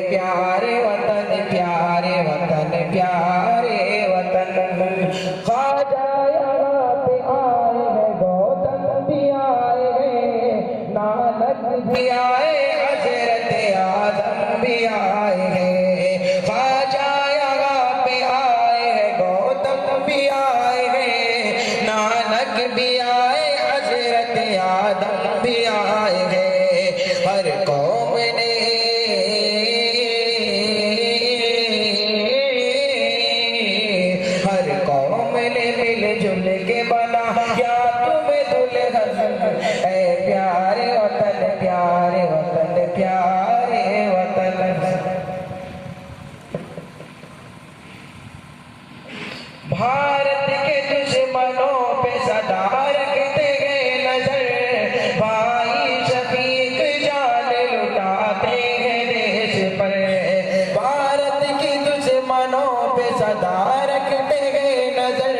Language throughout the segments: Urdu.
پیارے وطن پیارے وطن پیارے وطن خواجہ یہاں پہ آئے ہیں گوتم بھی آئے ہیں نانک بھی آئے حضرت آدم بھی آئے ہیں خواجہ یہاں پہ آئے ہیں گوتم بھی آئے ہیں نانک بھی آئے حضرت آدم بھی آئے ہیں ہر قوم نے مل جل کے بنا کیا تمہیں دلہن اے پیارے وطن پیارے وطن پیارے وطن بھارت کے دشمنوں پہ صدا رکھتے گئے نظر بھائی شفیق جان لٹاتے ہیں دیش پر بھارت کی دشمنوں پہ صدا رکھتے گئے نظر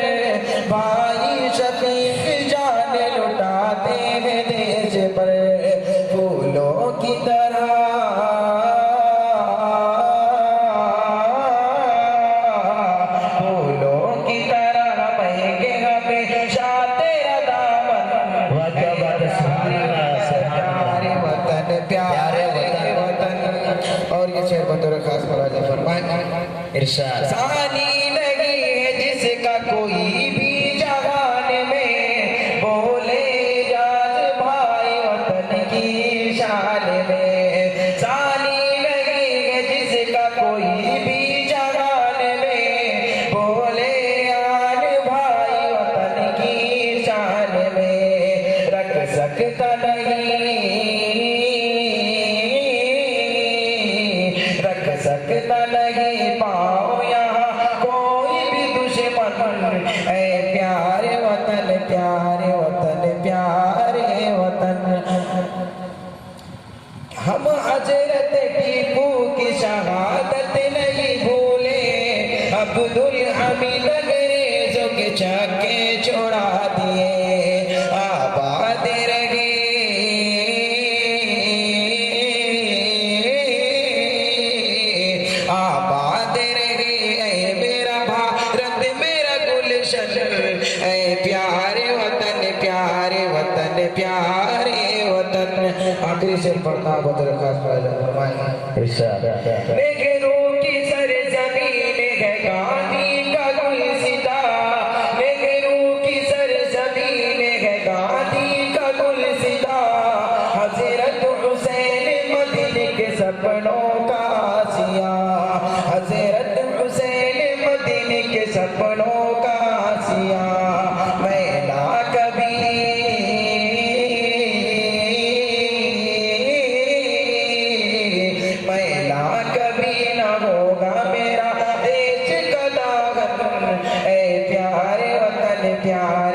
بھائی شفیق جان لٹاتے ہیں دیش پر پھولوں کی طرح اور یہ شعر بطور خاص مراجعہ فرمائیں ارشاد ثانی لگی ہے جس کا کوئی بھی جہان میں بولے جاج بھائی وطن کی شان میں ثانی لگی ہے جس کا کوئی بھی جہان میں بولے آن بھائی وطن کی شان میں رکھ سکتا سکتا نہیں پاؤ یہاں کوئی بھی دشمن اے پیارے وطن پیارے وطن پیارے وطن ہم حضرت ٹیپو کی شہادت نہیں بھولے عبدالحمید انگریزوں کے چکے چھوڑا دیے آباد رہے آباد رہے اے میرا بھارت میرا گلشن اے پیارے وطن پیارے وطن پیارے وطن آخری سے پڑھنا بطور خاص فرمائیں نہرو کی سرزمین ہے گاندھی کا گلستاں نہرو کی سرزمین ہے گاندھی کا گلستاں حضرت حسین مدنی کے سپنوں کا سیاہ حضرت حسین مدنی کے سپنوں کا سیاہ میں نہ کبھی نہ ہوگا میرا دیش کا داغن اے پیارے وطن پیارے